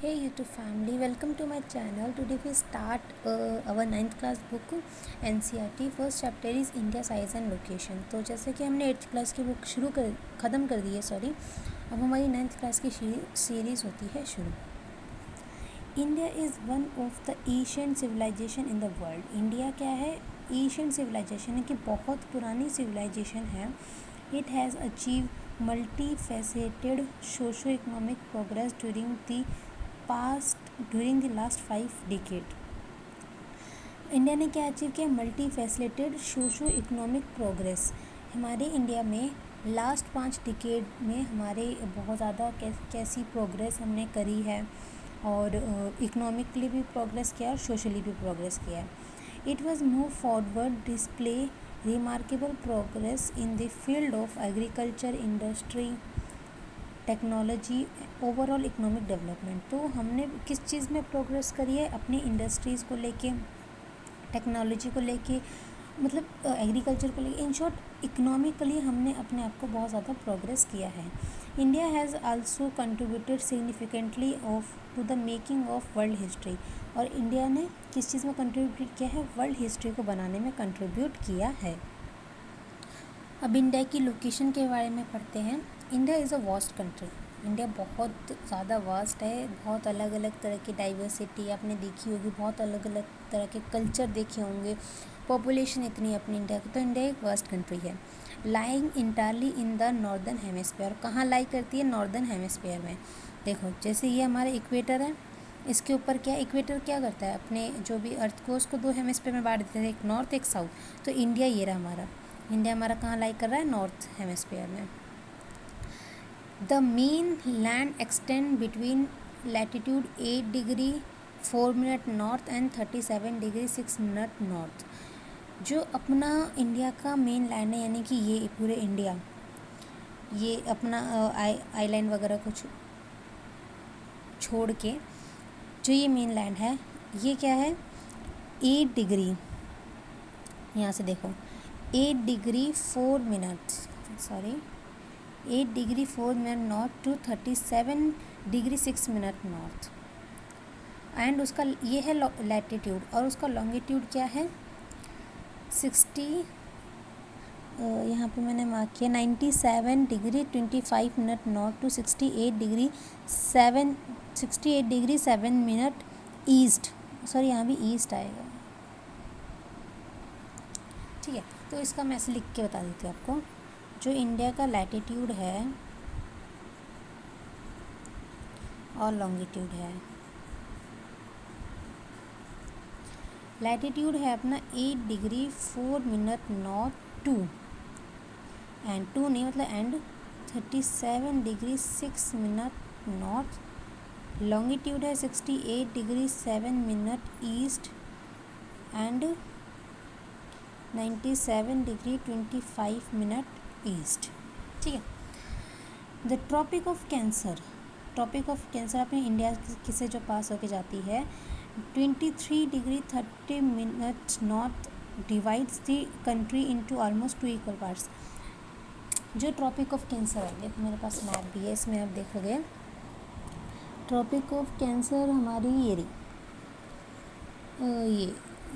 Hey YouTube family, welcome to my channel. Today we start our 9th class book NCERT. First chapter is India size and location. तो जैसे कि हमने 8th class की book ख़त्म कर दी है, sorry, अब हमारी 9th क्लास की सीरीज़ होती है शुरू। India is one of the Asian civilisation in the world. India क्या है? एशियन सिविलाइजेशन है कि बहुत पुरानी सिविलाइजेशन है। It has achieve multi faceted socio economic progress during the last 5 decade. India ने क्या अचीव किया? Multi facilitated socio economic progress. हमारे इंडिया में लास्ट 5 डिकेड में हमारे बहुत ज़्यादा कैसी प्रोग्रेस हमने करी है, और इकोनॉमिकली भी प्रोग्रेस किया और सोशली भी प्रोग्रेस किया है। It was move forward display remarkable progress in the field of agriculture, industry, technology, overall economic development. तो हमने किस चीज़ में प्रोग्रेस करी है? अपनी इंडस्ट्रीज़ को लेके, टेक्नोलॉजी को लेके, मतलब एग्रीकल्चर को लेके, इन शॉर्ट इकोनॉमिकली हमने अपने आप को बहुत ज़्यादा प्रोग्रेस किया है। India has also contributed significantly to the making of world history. और इंडिया ने किस चीज़ में कंट्रीब्यूट किया है? वर्ल्ड हिस्ट्री को बनाने में कंट्रीब्यूट किया है। अब इंडिया की लोकेशन के बारे में पढ़ते हैं। India is a vast country. India बहुत ज़्यादा वास्ट है, बहुत अलग अलग तरह की डाइवर्सिटी आपने देखी होगी, बहुत अलग अलग तरह के कल्चर देखे होंगे, पॉपुलेशन इतनी अपनी इंडिया की। तो इंडिया एक वास्ट कंट्री है। Lying entirely in the northern hemisphere. कहाँ लाई करती है? नॉर्दर्न हेमिस्फीयर में। देखो, जैसे ये हमारा इक्वेटर है, इसके ऊपर क्या इक्वेटर क्या करता है? अपने जो भी अर्थ को, उसको 2 हेमिस्फीयर में बांट देते हैं, एक नॉर्थ एक साउथ। तो इंडिया ये रहा हमारा। इंडिया हमारा कहाँ लाई कर रहा है? नॉर्थ हेमिस्फीयर में। The main land extend between latitude 8 degree 4 minute north and 37 degree 6 minute north. जो अपना इंडिया का मेन लैंड है, यानी कि ये पूरे इंडिया, ये अपना आइलैंड वगैरह कुछ छोड़ के जो ये मेन लैंड है, ये क्या है? 8 डिग्री, यहाँ से देखो, 8 degree 4 minute, sorry 8 degree 4 minute north to 37 degree 6 minute north. And उसका ये है लैटिट्यूड, और उसका लॉन्गिट्यूड क्या है? 60, यहाँ पे मैंने मार्क किया 97 degree 25 minute north to 68 degree 7 minute east. Sorry, यहाँ भी ईस्ट आएगा, ठीक है। तो इसका मैं ऐसे लिख के बता देती हूँ आपको। जो इंडिया का लैटिट्यूड है और लॉन्गिट्यूड है, लैटिट्यूड है अपना 8 degree 4 minute north to, and to नहीं मतलब and 37 degree 6 minute north. Longitude है 68 degree 7 minute east and 97 degree 25 minute east, ठीक है। The tropic of cancer. Tropic of cancer अपने इंडिया से जो पास होके जाती है, 23 degree 30 minute north divides the country into almost 2 equal parts. जो ट्रॉपिक ऑफ कैंसर है, देखो मेरे पास मैप भी है, इसमें आप देखोगे ट्रॉपिक ऑफ कैंसर हमारी ये रही,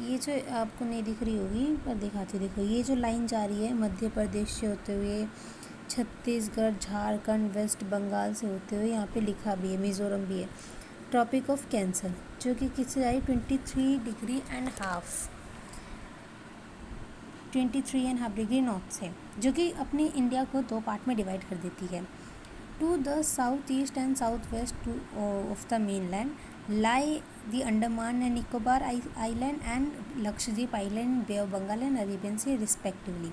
ये जो आपको नहीं दिख रही होगी पर दिखाती, देखो ये जो लाइन जा रही है मध्य प्रदेश से होते हुए छत्तीसगढ़, झारखंड, वेस्ट बंगाल से होते हुए, यहाँ पे लिखा भी है मिज़ोरम भी है। ट्रॉपिक ऑफ कैंसर जो कि किससे जा रही? 23 degree and half 23.5 degree north से, जो कि अपनी इंडिया को 2 पार्ट में डिवाइड कर देती है। To the south east and south west of the main land lie the Andaman and Nicobar island and Lakshadweep island, bay of Bengal and Arabian sea respectively.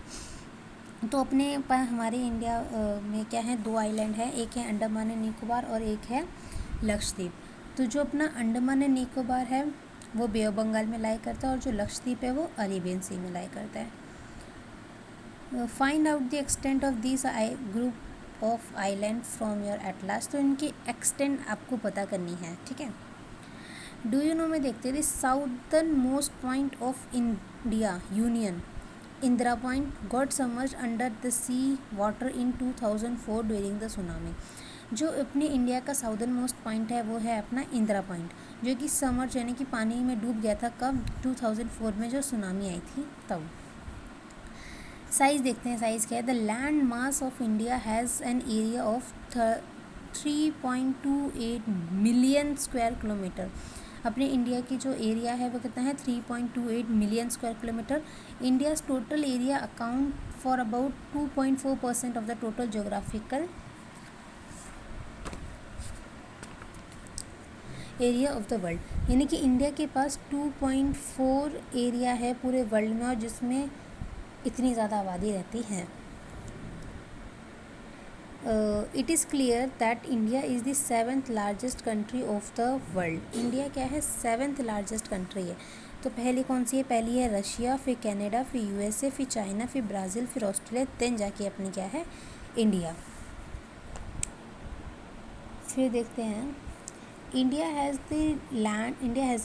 तो अपने हमारे इंडिया में क्या है? 2 आइलैंड है, एक है अंडमान एंड निकोबार और एक है लक्षद्वीप। तो जो अपना अंडमान एंड निकोबार है वो बे ऑफ बंगाल में लाई करता है, और जो लक्षद्वीप है वो अरेबियन सी में लाई करता है। Find out the extent of this group of island from your atlas. तो इनकी एक्सटेंट आपको पता करनी है, ठीक है। डू यू नो में देखते हैं southernmost point of India union, Indira point, got submerged under the sea water in 2004 during the tsunami. जो अपने इंडिया का साउदर्न मोस्ट पॉइंट है वो है अपना इंदिरा पॉइंट, जो कि समर यानी कि पानी में डूब गया था कब, 2004 में जो सुनामी आई थी तब। साइज़ देखते हैं, साइज़ क्या है। The land mass of India has an area of 3.28 million square kilometre. अपने इंडिया की जो एरिया है वो कितना है, 3.28 million square kilometre. India's total area account for about 2.4% of the total geographical area of the world, यानी कि India के पास 2.4 एरिया है पूरे वर्ल्ड में, और जिसमें इतनी ज़्यादा आबादी रहती है। It is clear that India is the 7th largest country of the world. India क्या है, 7th लार्जेस्ट कंट्री है। तो पहली कौन सी है, पहली है रशिया, फिर कनाडा, फिर यूएसए, फिर चाइना, फिर ब्राज़ील, फिर ऑस्ट्रेलिया, देन जाके अपनी क्या है, इंडिया। फिर देखते हैं, India has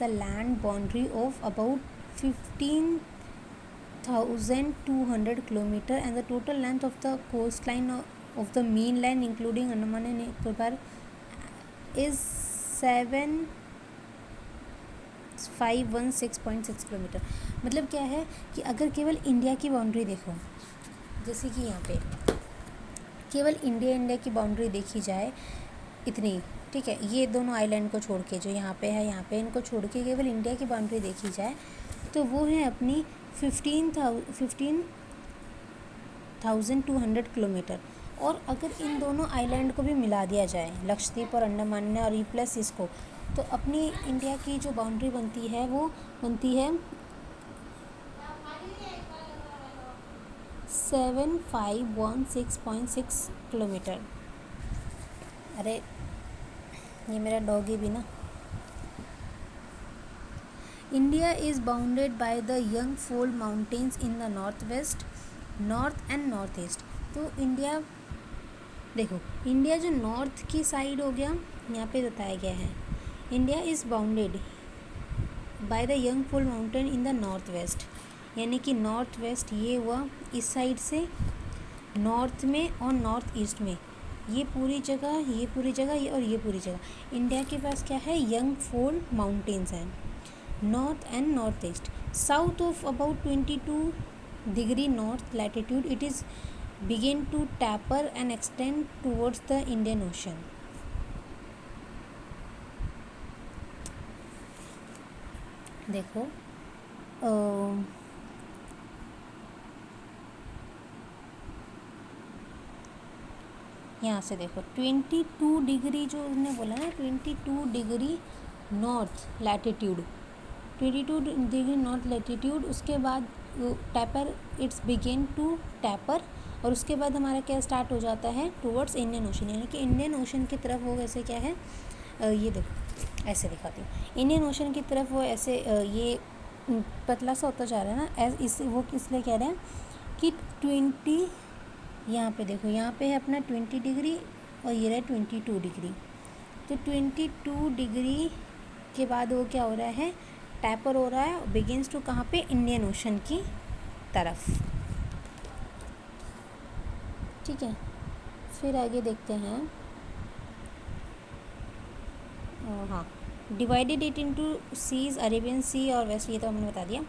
a land boundary of about 15,200 kilometre and the total length of the coastline of the mainland including Andaman and Nicobar is 7516.6 kilometre. मतलब क्या है कि अगर केवल इंडिया की बाउंड्री देखो, जैसे कि यहाँ पे केवल इंडिया की बाउंड्री देखी जाए इतनी, ठीक है, ये दोनों आइलैंड को छोड़ के, जो यहाँ पे है यहाँ पे, इनको छोड़ के केवल इंडिया की बाउंड्री देखी जाए तो वो है अपनी 15,200 किलोमीटर। और अगर इन दोनों आइलैंड को भी मिला दिया जाए, लक्षद्वीप और अंडमान ने, और प्लस इसको, तो अपनी इंडिया की जो बाउंड्री बनती है वो बनती है 7516.6 किलोमीटर। अरे ये मेरा डॉगी भी ना। India is bounded by the young fold mountains in the north west, north and north east. तो इंडिया देखो, इंडिया जो नॉर्थ की साइड हो गया, यहाँ पे बताया गया है, India is bounded by the young fold mountain in the north west, यानी कि नॉर्थ वेस्ट ये हुआ इस साइड से, नॉर्थ में और नॉर्थ ईस्ट में, ये पूरी जगह, ये पूरी जगह, ये और ये पूरी जगह इंडिया के पास क्या है, यंगफोल्ड माउंटेन्स हैं, north and north east. South of about 22 degree north latitude it is begin to taper and extend towards the Indian Ocean. देखो यहाँ से देखो 22 डिग्री जो उन्होंने बोला ना, 22 degree north latitude, 22 degree north latitude, उसके बाद taper, it's begin to taper, और उसके बाद हमारा क्या स्टार्ट हो जाता है, टूवर्ड्स इंडियन ओशन, यानी कि इंडियन ओशन की तरफ वो ऐसे क्या है, ये देखो ऐसे दिखाती हूँ, इंडियन ओशन की तरफ वो ऐसे ये पतला सा होता जा रहा है ना, इस वो इसलिए कह रहे हैं कि 20, यहाँ पे देखो, यहाँ पे है अपना 20 डिग्री और ये रहा 22 डिग्री। तो 22 डिग्री के बाद वो क्या हो रहा है, टैपर हो रहा है, बिगिंस टू कहाँ पे, इंडियन ओशन की तरफ, ठीक है। फिर आगे देखते हैं, हाँ, divided it into seas, Arabian sea और वेस्ट, ये तो हमने बता दिया।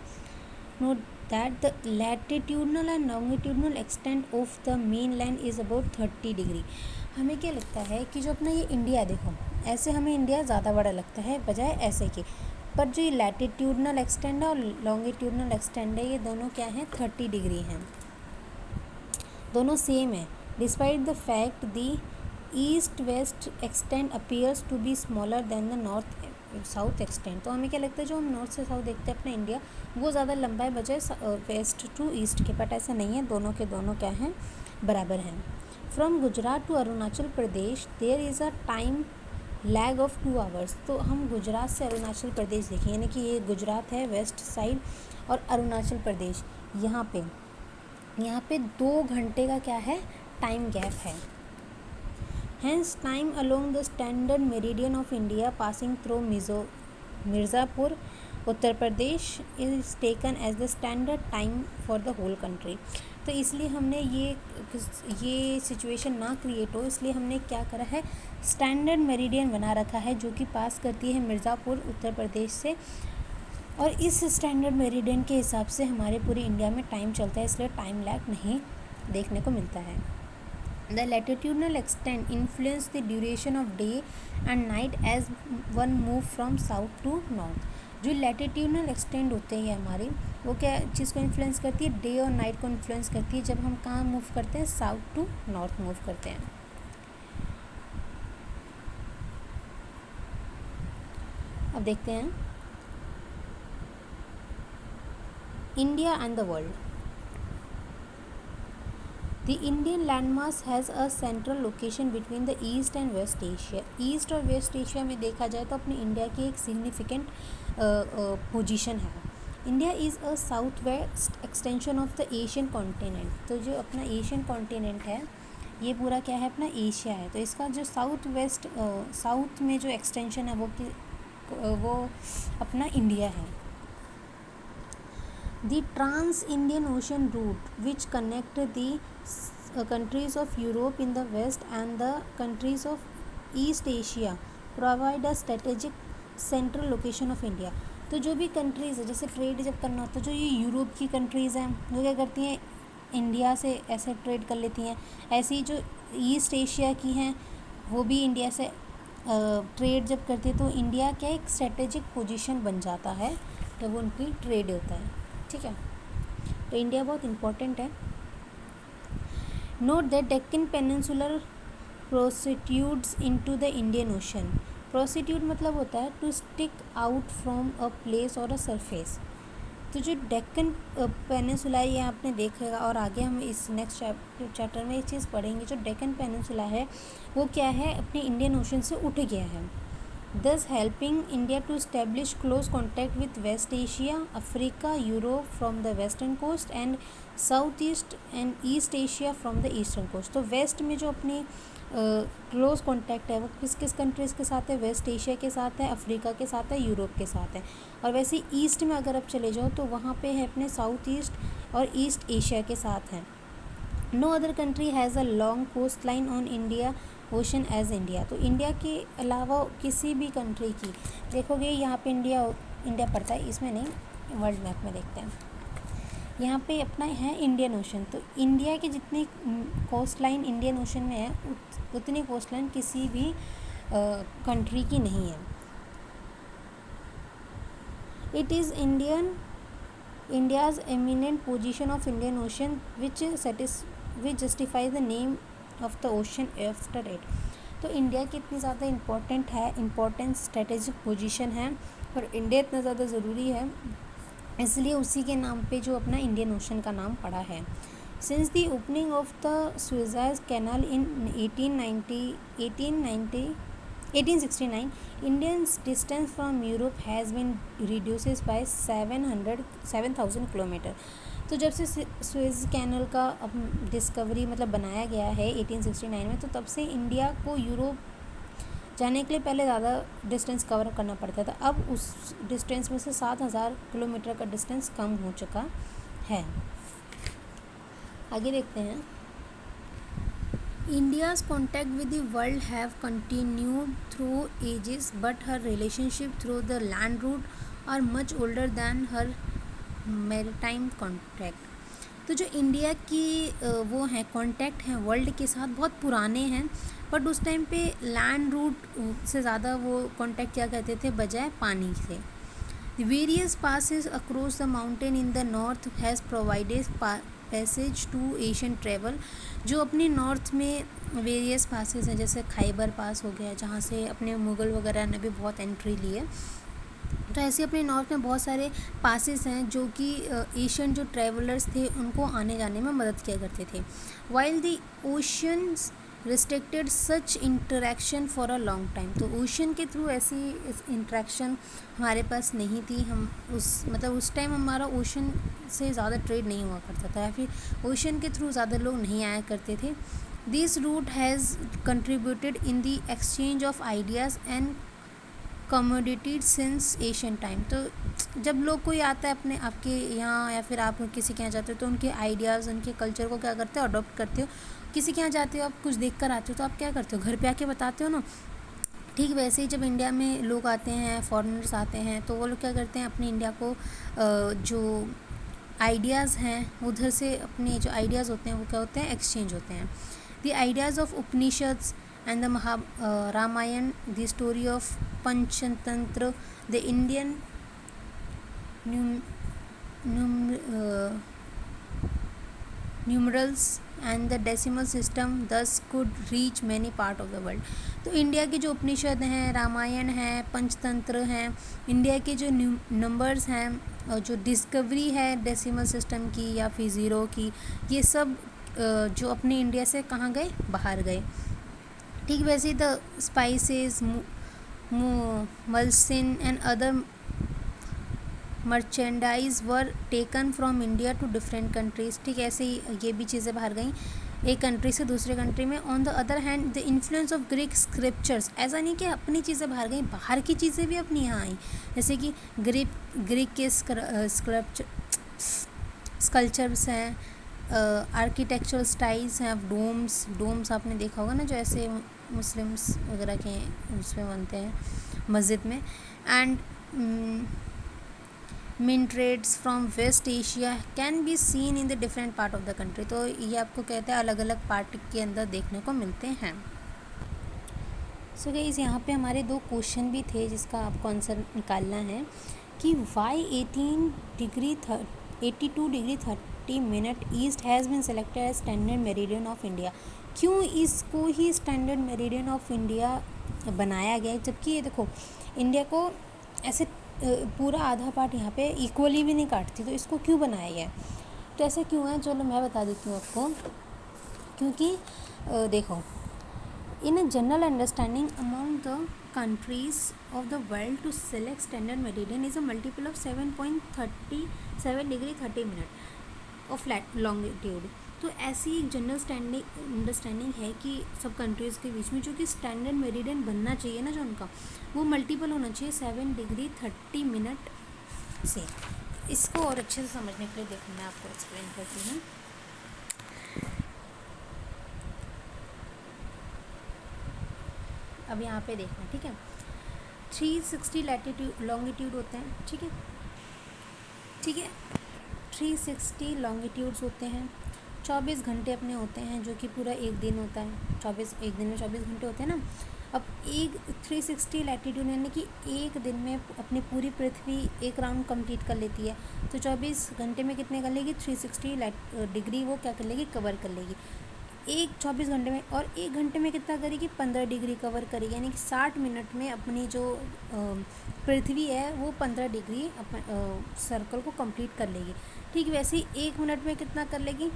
Note that the latitudinal and longitudinal extent of the main land is about 30 degree. हमें क्या लगता है कि जो अपना ये इंडिया देखो, ऐसे हमें इंडिया ज़्यादा बड़ा लगता है बजाय ऐसे के, पर जो ये लैटिट्यूडनल एक्सटेंड है और लॉन्गिट्यूडनल एक्सटेंड है, ये दोनों क्या हैं, 30 डिग्री हैं, दोनों सेम है। Despite the fact the east west extend appears to be smaller than the north south extend. तो हमें क्या लगता है, जो हम नॉर्थ से साउथ देखते हैं अपना इंडिया, वो ज़्यादा लंबा है बजाय वेस्ट टू ईस्ट के, बट ऐसा नहीं है, दोनों के दोनों क्या हैं, बराबर हैं। From Gujarat to Arunachal Pradesh there is a time lag of 2 hours. तो हम गुजरात से अरुणाचल प्रदेश देखें, यानी कि ये गुजरात है वेस्ट साइड, और अरुणाचल प्रदेश यहाँ पे 2 घंटे का क्या है, टाइम गैप है। Hence time along the standard meridian of India passing through Mirzapur, Uttar Pradesh is taken as the standard time for the whole country। तो इसलिए हमने ये सिचुएशन ना क्रिएट हो, इसलिए हमने क्या करा है, स्टैंडर्ड मेरिडियन बना रखा है जो कि पास करती है मिर्ज़ापुर उत्तर प्रदेश से, और इस स्टैंडर्ड मेरिडियन के हिसाब से हमारे पूरे इंडिया में टाइम चलता है, इसलिए टाइम लैग नहीं देखने को मिलता है। The latitudinal extent influence the duration of day and night as one move from south to north। जो लैटिट्यूडनल एक्सटेंड होते हैं हमारी, वो क्या चीज़ को इन्फ्लुएंस करती है, डे और नाइट को इन्फ्लुएंस करती है जब हम कहाँ मूव करते हैं, साउथ टू नॉर्थ मूव करते हैं। अब देखते हैं India and the world. The Indian landmass has a central location between the East and West Asia। East और वेस्ट एशिया में देखा जाए तो अपने इंडिया की एक सिग्निफिकेंट पोजीशन है। India is a south west extension of the Asian continent. तो जो अपना एशियन कॉन्टिनेंट है ये पूरा क्या है, अपना एशिया है। तो इसका जो साउथ में जो एक्सटेंशन है वो अपना इंडिया है। The Trans-Indian Ocean route, which connect the countries of Europe in the west and the countries of East Asia, provide a strategic central location of India। तो जो भी कंट्रीज़ है, जैसे ट्रेड जब करना होता है, जो ये यूरोप की कंट्रीज़ हैं वो क्या करती हैं, इंडिया से ऐसे ट्रेड कर लेती हैं। ऐसे ही जो ईस्ट एशिया की हैं वो भी इंडिया से ट्रेड जब करती है, तो इंडिया क्या एक स्ट्रेटेजिक पोजीशन बन जाता है जब उनकी ट्रेड होता है। ठीक है, तो इंडिया बहुत इम्पोर्टेंट है। Note that Deccan peninsular protrudes into the Indian Ocean. Protrude मतलब होता है to stick out from a place और अ सरफेस। तो जो डेक्कन पेनिनसुला है ये आपने देखेगा, और आगे हम इस नेक्स्ट चैप्टर में एक चीज़ पढ़ेंगे। जो डेक्कन पेनिनसुला है वो क्या है, अपने इंडियन ओशन से उठ गया है, thus helping India to establish close contact with West Asia, Africa, Europe from the western coast and Southeast and East Asia from the eastern coast। तो वेस्ट में जो अपनी क्लोज कॉन्टैक्ट है वो किस किस कंट्रीज़ के साथ है, वेस्ट एशिया के साथ है, अफ्रीका के साथ है, यूरोप के साथ है। और वैसे ईस्ट में अगर आप चले जाओ तो वहाँ पे है अपने साउथ ईस्ट और ईस्ट एशिया के साथ हैं। No other country has a long coastline on India ocean as India. तो इंडिया के अलावा किसी भी कंट्री की देखोगे, यहाँ पे इंडिया पड़ता है, इसमें नहीं, वर्ल्ड मैप में देखते हैं, यहाँ पे अपना है इंडियन ओशन। तो इंडिया की जितनी कोस्ट लाइन इंडियन ओशन में है उतनी कोस्ट लाइन किसी भी कंट्री की नहीं है। It is India's eminent position of Indian ocean which justify the name of the ocean after it. तो इंडिया की इतनी ज़्यादा इम्पोर्टेंट स्ट्रेटेजिक पोजीशन है और इंडिया इतना ज़्यादा ज़रूरी है, इसलिए उसी के नाम पे जो अपना इंडियन ओशन का नाम पड़ा है। Since the opening of the Suez canal in 1869 Indians distance from Europe has been reduces by 7,000 kilometre. तो जब से सुएज़ कैनल का डिस्कवरी मतलब बनाया गया है 1869 में, तो तब से इंडिया को यूरोप जाने के लिए पहले ज़्यादा डिस्टेंस कवर करना पड़ता था, अब उस डिस्टेंस में से 7,000 किलोमीटर का डिस्टेंस कम हो चुका है। आगे देखते हैं। India's contact with the world have continued through ages but her relationship through the land route are much older than her maritime contact. तो जो इंडिया की वो हैं कॉन्टैक्ट हैं वर्ल्ड के साथ बहुत पुराने हैं, बट उस टाइम पे लैंड रूट से ज़्यादा वो कॉन्टैक्ट क्या करते थे बजाय पानी से। Various passes across the mountain in the north has provided passage to Asian travel. जो अपने नॉर्थ में वेरियस पासेस हैं, जैसे खैबर पास हो गया जहाँ से अपने मुग़ल वगैरह ने भी बहुत एंट्री ली है, तो ऐसे अपने नॉर्थ में बहुत सारे पासेस हैं जो कि एशियन जो ट्रैवलर्स थे उनको आने जाने में मदद किया करते थे। While the oceans restricted such interaction for a long time. तो ओशन के थ्रू ऐसी इंटरेक्शन हमारे पास नहीं थी, हम उस टाइम हमारा ओशन से ज़्यादा ट्रेड नहीं हुआ करता था, या फिर ओशन के थ्रू ज़्यादा लोग नहीं आया करते थे। This route has contributed in the exchange of ideas and commodity since Asian time. तो जब लोग कोई आता है अपने आपके यहाँ या फिर आप किसी के यहाँ जाते हो तो उनके आइडियाज़, उनके कल्चर को क्या करते हो, अडॉप्ट करते हो। किसी के यहाँ जाते हो, आप कुछ देख कर आते हो तो आप क्या करते हो, घर पे आके बताते हो ना। ठीक वैसे ही जब इंडिया में लोग आते हैं, फॉरेनर्स आते हैं, तो वो लोग क्या करते हैं, अपने इंडिया को जो आइडियाज़ हैं उधर से, अपने जो आइडियाज़ होते हैं वो क्या होते हैं, एक्सचेंज होते हैं। The ideas of Upanishads and the Ramayana, the story of Panchatantra, the Indian numerals and the decimal system this could reach many part of the world. तो इंडिया के जो उपनिषद हैं, रामायण है, पंचतंत्र हैं, इंडिया के जो नंबर्स हैं और जो डिस्कवरी है डेसिमल सिस्टम की या फिर ज़ीरो की, ये सब जो अपने इंडिया से कहाँ गए, बाहर गए। ठीक वैसे the spices, muslin and other merchandise were taken from India to different countries. ठीक ऐसे ही ये भी चीज़ें बाहर गई एक कंट्री से दूसरे कंट्री में। On the other hand the influence of Greek scriptures, ऐसा नहीं कि अपनी चीज़ें बाहर गई, बाहर की चीज़ें भी अपनी यहाँ आई। जैसे कि ग्रीक के स्कल्पचर्स हैं, आर्किटेक्चरल स्टाइल्स हैं, डोम्स आपने देखा होगा ना, जो ऐसे मुस्लिम्स वगैरह के उसमें बनते हैं मस्जिद में। And minarets from West Asia can be seen in the different part of the country. तो ये आपको कहते हैं अलग अलग पार्ट के अंदर देखने को मिलते हैं। सो गाइस यहाँ पे हमारे 2 क्वेश्चन भी थे जिसका आपको आंसर निकालना है कि why 82 degree 30 minute east has been selected as standard meridian of India. क्यों इसको ही स्टैंडर्ड मेरिडियन ऑफ इंडिया बनाया गया है, जबकि ये देखो इंडिया को ऐसे पूरा आधा पार्ट यहाँ पे इक्वली भी नहीं काटती, तो इसको क्यों बनाया गया है। तो ऐसा क्यों है, चलो मैं बता देती हूँ आपको। क्योंकि देखो, in a general understanding among the countries of the world to select standard meridian is a multiple of 7.37 degree 30 minute of longitude. तो ऐसी एक जनरल अंडरस्टैंडिंग है कि सब कंट्रीज़ के बीच में जो कि स्टैंडर्ड मेरिडियन बनना चाहिए ना, जो उनका वो मल्टीपल होना चाहिए 7 डिग्री 30 मिनट से। इसको और अच्छे से समझने के लिए देखो मैं आपको एक्सप्लेन करती हूँ। अब यहाँ पे देखना, ठीक है, 360 लैटिट्यूड लॉन्गिट्यूड होते हैं, ठीक है 360 लॉन्गिट्यूड्स होते हैं, 24 घंटे अपने होते हैं, जो कि पूरा एक दिन होता है। एक दिन में 24 घंटे होते हैं ना। अब एक 360 लैटिट्यूड यानी कि एक दिन में अपनी पूरी पृथ्वी एक राउंड कंप्लीट कर लेती है, तो 24 घंटे में कितने कर लेगी, 360 डिग्री वो क्या कर लेगी, कवर कर लेगी एक 24 घंटे में। और एक घंटे में कितना करेगी, 15 डिग्री कवर करेगी, यानी कि 60 मिनट में अपनी जो पृथ्वी है वो 15 डिग्री सर्कल को कंप्लीट कर लेगी। ठीक वैसे ही 1 मिनट में कितना कर लेगी,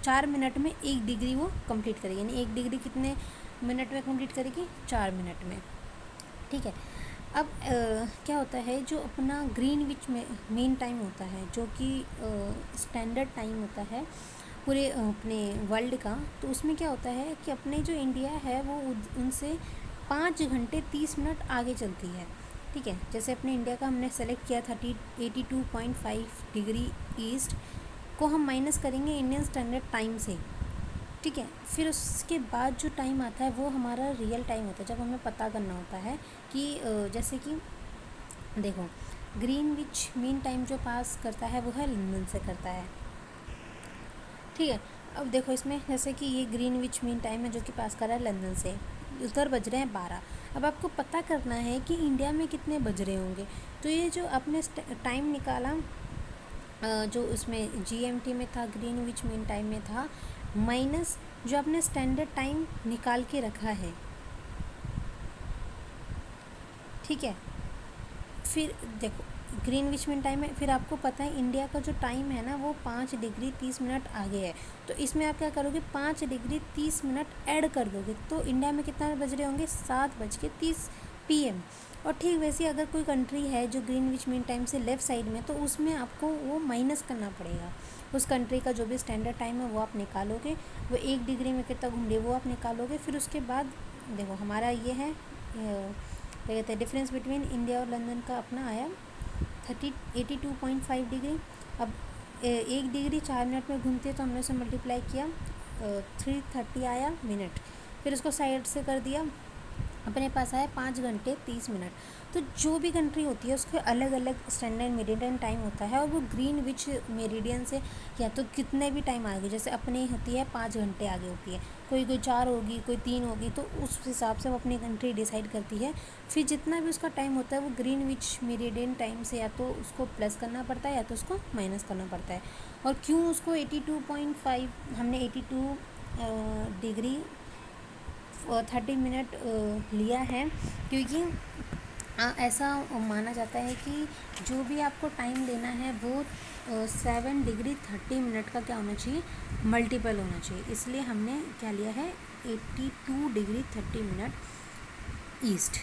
4 मिनट में 1 डिग्री वो कंप्लीट करेगी, यानी 1 डिग्री कितने मिनट में कंप्लीट करेगी, 4 मिनट में। ठीक है। अब क्या होता है, जो अपना ग्रीनविच में मेन टाइम होता है, जो कि स्टैंडर्ड टाइम होता है पूरे अपने वर्ल्ड का, तो उसमें क्या होता है कि अपने जो इंडिया है वो उनसे 5 घंटे 30 मिनट आगे चलती है। ठीक है, जैसे अपने इंडिया का हमने सेलेक्ट किया 82.5 डिग्री ईस्ट को हम माइनस करेंगे इंडियन स्टैंडर्ड टाइम से। ठीक है, फिर उसके बाद जो टाइम आता है वो हमारा रियल टाइम होता है, जब हमें पता करना होता है कि जैसे कि देखो ग्रीनविच मीन टाइम जो पास करता है वो है लंदन से करता है। ठीक है, अब देखो इसमें जैसे कि ये ग्रीनविच मीन टाइम है जो कि पास कर रहा है लंदन से, उधर बज रहे हैं 12। अब आपको पता करना है कि इंडिया में कितने बज रहे होंगे, तो ये जो आपने टाइम निकाला जो उसमें जीएमटी में था, ग्रीनविच मीन टाइम में था, माइनस जो आपने स्टैंडर्ड टाइम निकाल के रखा है। ठीक है, फिर देखो ग्रीनविच मीन टाइम है, फिर आपको पता है इंडिया का जो टाइम है ना वो 5 डिग्री 30 मिनट आगे है, तो इसमें आप क्या करोगे, 5 डिग्री 30 मिनट ऐड कर दोगे, तो इंडिया में कितना बज रहे होंगे, 7:30 PM। और ठीक वैसे अगर कोई कंट्री है जो ग्रीनविच मीन टाइम से लेफ़्ट साइड में, तो उसमें आपको वो माइनस करना पड़ेगा, उस कंट्री का जो भी स्टैंडर्ड टाइम है वो आप निकालोगे, वो 1 डिग्री में कितना घूम रही है वो आप निकालोगे। फिर उसके बाद देखो हमारा ये है क्या कहते हैं डिफरेंस बिटवीन इंडिया और लंदन का अपना आया 82.5 डिग्री। अब 1 डिग्री 4 मिनट में घूमती है तो हमने उसे मल्टीप्लाई किया 330 आया मिनट, फिर उसको साइड से कर दिया, अपने पास आया 5 घंटे 30 मिनट। तो जो भी कंट्री होती है उसके अलग अलग स्टैंडर्ड मेरिडियन टाइम होता है और वो ग्रीनविच मेरिडियन से या तो कितने भी टाइम आगे, जैसे अपनी होती है 5 घंटे आगे होती है, कोई 4 होगी, कोई 3 होगी, तो उस हिसाब से वो अपनी कंट्री डिसाइड करती है। फिर जितना भी उसका टाइम होता है वो ग्रीनविच मेरिडियन टाइम से या तो उसको प्लस करना पड़ता है या तो उसको माइनस करना पड़ता है। और क्यों उसको 82.5 हमने 82 डिग्री 30 मिनट लिया है, क्योंकि ऐसा माना जाता है कि जो भी आपको टाइम देना है वो 7 डिग्री 30 मिनट का क्या होना चाहिए, मल्टीपल होना चाहिए। इसलिए हमने क्या लिया है 82 degree 30 minute east.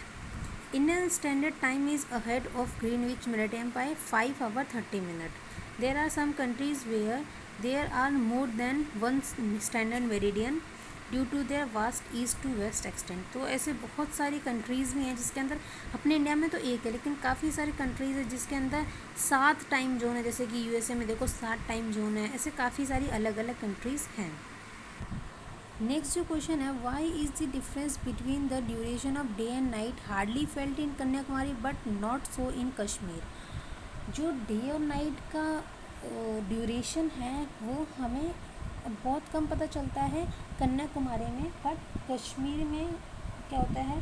Indian standard time is ahead of Greenwich meridian by 5 hour 30 minute. There are some countries where there are more than one standard meridian due to their vast east to west extent. तो ऐसे बहुत सारी countries भी हैं जिसके अंदर, अपने India में तो एक है लेकिन काफ़ी सारी कंट्रीज़ है जिसके अंदर 7 टाइम जोन है, जैसे कि यूएसए में देखो 7 टाइम जोन है। ऐसे काफ़ी सारी अलग अलग कंट्रीज़ हैं। नेक्स्ट जो क्वेश्चन है, why is the difference between the duration of day and night hardly felt in Kanyakumari but not so in Kashmir. जो डे और नाइट का ड्यूरेशन है वो हमें बहुत कम पता चलता है कन्याकुमारी में, बट कश्मीर में क्या होता है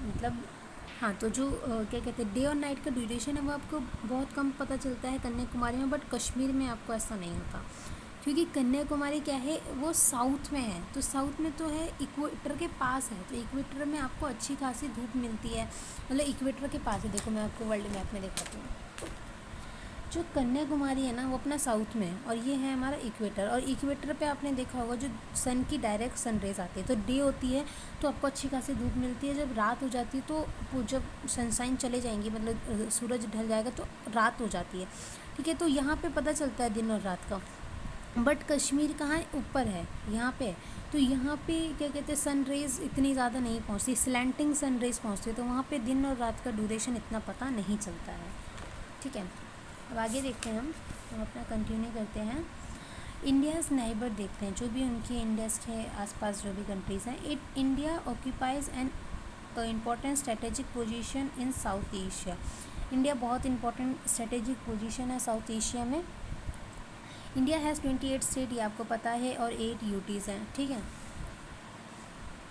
मतलब हाँ, तो जो क्या कहते हैं डे और नाइट का ड्यूरेशन है वो आपको बहुत कम पता चलता है कन्याकुमारी में, बट कश्मीर में आपको ऐसा नहीं होता, क्योंकि कन्याकुमारी क्या है वो साउथ में है। तो साउथ में तो है, इक्वेटर के पास है, तो इक्वेटर में आपको अच्छी खासी धूप मिलती है, मतलब इक्वेटर के पास है। देखो मैं आपको वर्ल्ड मैप में दिखाती हूँ, जो कन्याकुमारी है ना वो अपना साउथ में है और ये है हमारा इक्वेटर। और इक्वेटर पे आपने देखा होगा जो सन की डायरेक्ट सनरेज आती है, तो डे होती है तो आपको अच्छी खासी धूप मिलती है। जब रात हो जाती है तो जब सनशाइन चले जाएंगी, मतलब सूरज ढल जाएगा तो रात हो जाती है, ठीक है। तो यहाँ पे पता चलता है दिन और रात का। बट कश्मीर कहाँ है, ऊपर है यहाँ पे, तो यहाँ पे क्या कहते हैं सनरेज इतनी ज़्यादा नहीं पहुँचती, स्लैंटिंग सनरेज पहुँचती है, तो वहाँ पे दिन और रात का ड्यूरेशन इतना पता नहीं चलता है, ठीक है। अब आगे देखते हैं हम अपना कंटिन्यू करते हैं। इंडियाज़ नाइबर देखते हैं, जो भी उनकी इंडियाज़ के आसपास जो भी कंट्रीज़ हैं। India occupies an important strategic position in south Asia. India बहुत इंपॉर्टेंट स्ट्रेटेजिक पोजीशन है साउथ एशिया में। इंडिया हैज़ 28 स्टेट, ये आपको पता है, और 8 यूटीज़ हैं, ठीक है।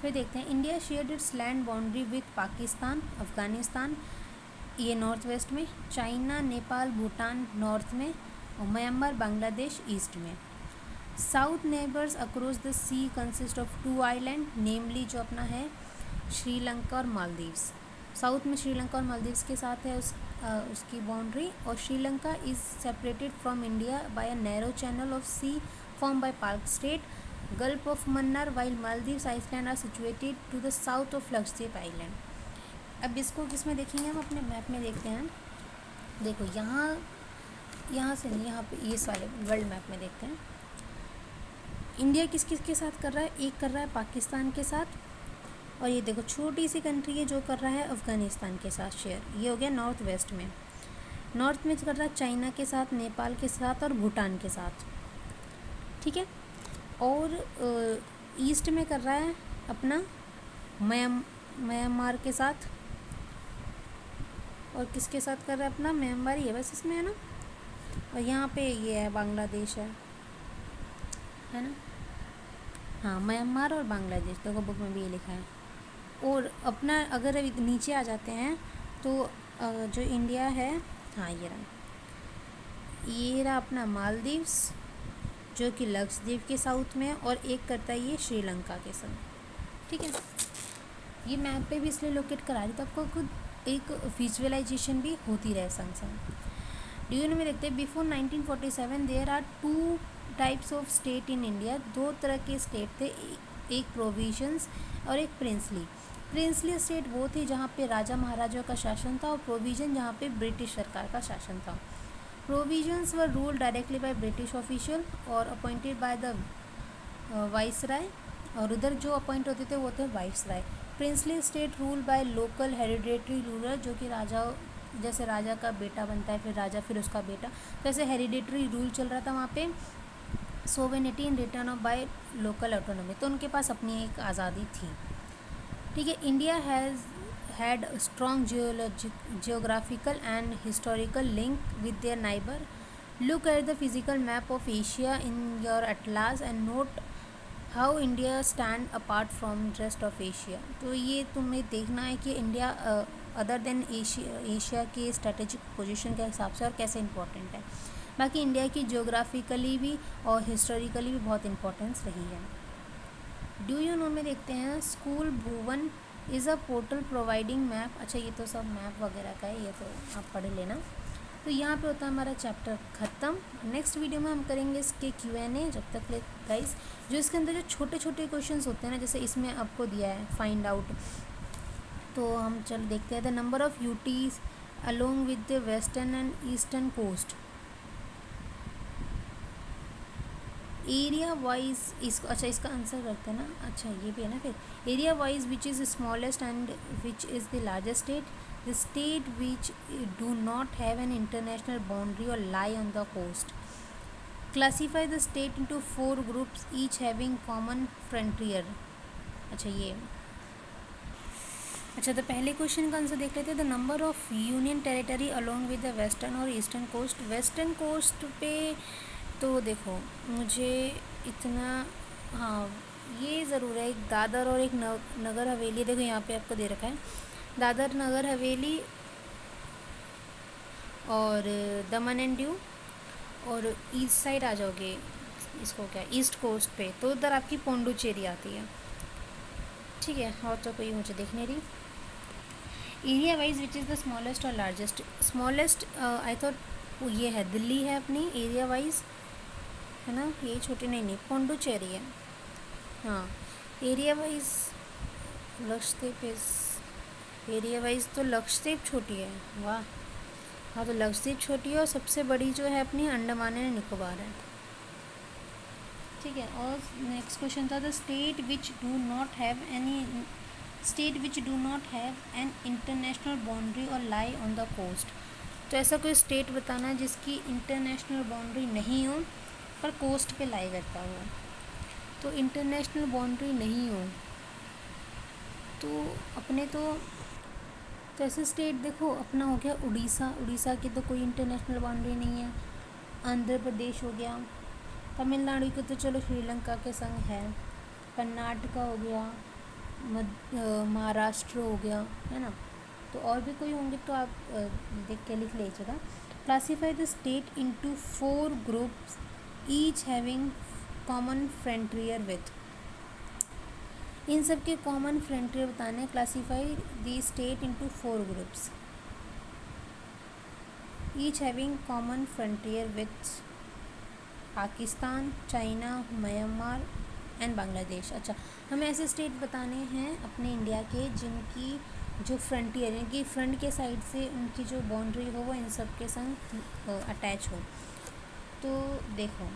फिर देखते हैं India shared its land boundary with Pakistan, Afghanistan, ये नॉर्थ वेस्ट में, चाइना, नेपाल, भूटान नॉर्थ में, और म्यांमार, बांग्लादेश ईस्ट में। South neighbours across the sea consist of 2 island, namely जो अपना है श्रीलंका और मालदीव्स। साउथ में श्रीलंका और मालदीव्स के साथ है उसकी बाउंड्री, और Sri Lanka is separated from India by a narrow channel of sea form by Palk strait, gulf of Mannar, while Maldives island are situated to the south of Lakshadweep island. अब इसको किस में देखेंगे, हम अपने मैप में देखते हैं। देखो यहाँ से नहीं, यहाँ पे ये सारे वर्ल्ड मैप में देखते हैं। इंडिया किस किस के साथ कर रहा है, एक कर रहा है पाकिस्तान के साथ, और ये देखो छोटी सी कंट्री है जो कर रहा है अफ़गानिस्तान के साथ शेयर, ये हो गया नॉर्थ वेस्ट में। नॉर्थ में कर रहा है चाइना के साथ, नेपाल के साथ और भूटान के साथ, ठीक है। और ईस्ट में कर रहा है अपना म्यांमार के साथ, और किसके साथ कर रहा है अपना, म्यांमार ही है बस इसमें, है ना। और यहाँ पे ये है बांग्लादेश है ना, हाँ म्यांमार और बांग्लादेश, देखो बुक में भी ये लिखा है। और अपना अगर नीचे आ जाते हैं तो जो इंडिया है, हाँ ये रहा अपना मालदीव्स जो कि लक्षद्वीप के साउथ में है, और एक करता है ये श्रीलंका के साथ, ठीक है। ये मैप पे भी इसलिए लोकेट करा रही तो आपको खुद एक विजुअलाइजेशन भी होती रहे संग संग। ड्यून में देखते हैं before 1947 there are 2 types of state in India. 2 तरह के स्टेट थे, एक प्रोविजंस और एक प्रिंसली। प्रिंसली स्टेट वो थी जहाँ पे राजा महाराजाओं का शासन था, और प्रोविजन जहाँ पे ब्रिटिश सरकार का शासन था। Provisions were ruled directly by British official और अपॉइंटेड बाय द वाइसराय, और उधर जो अपॉइंट होते थे वो थे viceroy. Princely state rule by local hereditary ruler, जो कि राजा, जैसे राजा का बेटा बनता है फिर राजा फिर उसका बेटा, तो ऐसे हेरिडेटरी रूल चल रहा था वहाँ पे। Sovereignty in return of by local autonomy, तो उनके पास अपनी एक आज़ादी थी। ठीक है। India has had strong geographical and historical link with their neighbour. Look at the physical map of Asia in your atlas and note how India stand apart from rest of Asia. तो ये तुम्हें देखना है कि India other than Asia के strategic position के हिसाब से और कैसे इंपॉर्टेंट है। बाकी इंडिया की जियोग्राफिकली भी और हिस्टोरिकली भी बहुत इंपॉर्टेंस रही है। डू यू नो में देखते हैं, school Bhuvan is a portal providing map. अच्छा, ये तो सब मैप वगैरह का है, ये तो आप पढ़ लेना। तो यहाँ पे होता है हमारा चैप्टर ख़त्म। नेक्स्ट वीडियो में हम करेंगे इसके Q&A। जब तक ले गाइस, जो इसके अंदर जो छोटे छोटे क्वेश्चंस होते हैं ना, जैसे इसमें आपको दिया है फाइंड आउट, तो हम चल देखते हैं। The number of UTs along with the western and eastern coast, area wise इसको, अच्छा इसका आंसर करते हैं ना। अच्छा ये भी है ना फिर, area wise which is smallest and which is the largest state, the state which do not have an international boundary और lie on the coast, classify the state into 4 groups each having common frontier. अच्छा ये, अच्छा तो पहले question का answer देख लेते हैं। The number of union territory along with the western और ईस्टर्न कोस्ट। वेस्टर्न कोस्ट पे तो देखो मुझे इतना, हाँ ये ज़रूर है, एक दादर और एक नगर हवेली, देखो यहाँ पे आपको दे रखा है दादर नगर हवेली और दमन एंड दीव, और ईस्ट साइड आ जाओगे, इसको क्या ईस्ट कोस्ट पे, तो उधर आपकी पौंडुचेरी आती है। ठीक है, और तो कोई मुझे देख नहीं रही। Area wise which is the smallest और लार्जेस्ट, स्मॉलेस्ट आई थॉट ये है दिल्ली है अपनी एरिया वाइज, है ना, ये छोटी नहीं पौंडुचेरी है। हाँ एरिया वाइज लक्षद्वीप इस एरिया वाइज तो लक्षद्वीप छोटी है, वाह। हाँ तो लक्षद्वीप छोटी है और सबसे बड़ी जो है अपनी अंडमान एंड निकोबार है। ठीक है, और नेक्स्ट क्वेश्चन था the state which do not have an international boundary और लाई ऑन द कोस्ट। तो ऐसा कोई स्टेट बताना है जिसकी इंटरनेशनल बाउंड्री नहीं हो पर कोस्ट पे लाई करता हो। तो इंटरनेशनल बाउंड्री नहीं हो तो अपने तो ऐसे स्टेट देखो, अपना हो गया उड़ीसा, उड़ीसा की तो कोई इंटरनेशनल बाउंड्री नहीं है। आंध्र प्रदेश हो गया, तमिलनाडु की तो चलो श्रीलंका के संग है, कर्नाटका हो गया, महाराष्ट्र हो गया, है ना। तो और भी कोई होंगे तो आप देख के लिख लीजिएगा। Classify the state into 4 groups each having common frontier with. इन सब के कॉमन फ्रंटियर बताने। Classify the state into 4 groups each having common frontier with Pakistan, China, Myanmar and Bangladesh. अच्छा, हमें ऐसे स्टेट बताने हैं अपने इंडिया के जिनकी जो फ्रंटियर यानी कि फ्रंट के साइड से उनकी जो बाउंड्री हो वो इन सब के संग अटैच हो। तो देखो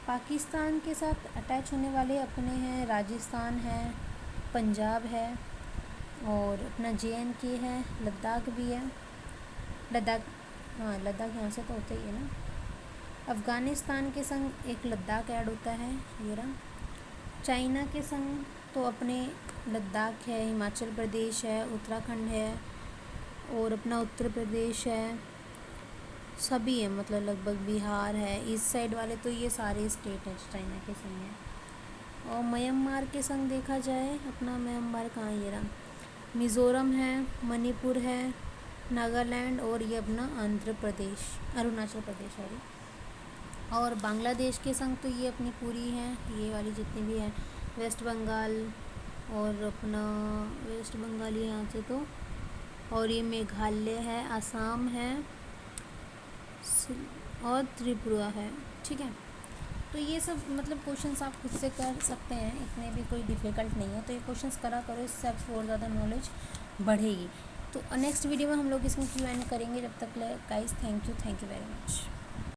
पाकिस्तान के साथ अटैच होने वाले अपने हैं राजस्थान है, पंजाब है, और अपना JNK है, लद्दाख भी है। लद्दाख, हाँ लद्दाख यहाँ से तो होता ही है ना। अफ़गानिस्तान के संग एक लद्दाख ऐड होता है, ये रहा। चाइना के संग तो अपने लद्दाख है, हिमाचल प्रदेश है, उत्तराखंड है, और अपना उत्तर प्रदेश है, सभी है, मतलब लगभग बिहार है। ईस्ट साइड वाले तो ये सारे स्टेट हैं चाइना के संग हैं। और म्यांमार के संग देखा जाए, अपना म्यांमार कहाँ, ये रहा, मिज़ोरम है, मणिपुर है, नागालैंड, और ये अपना आंध्र प्रदेश, अरुणाचल प्रदेश है। और बांग्लादेश के संग तो ये अपनी पूरी हैं, ये वाली जितनी भी हैं, वेस्ट बंगाल, और अपना वेस्ट बंगाल यहाँ से तो, और ये मेघालय है, असम है, और त्रिपुरा है। ठीक है, तो ये सब मतलब क्वेश्चंस आप खुद से कर सकते हैं, इतने भी कोई डिफ़िकल्ट नहीं है। तो ये क्वेश्चंस करा करो, इससे आपको और ज़्यादा नॉलेज बढ़ेगी। तो नेक्स्ट वीडियो में हम लोग इसमें Q&A करेंगे। जब तक guys, thank you very much.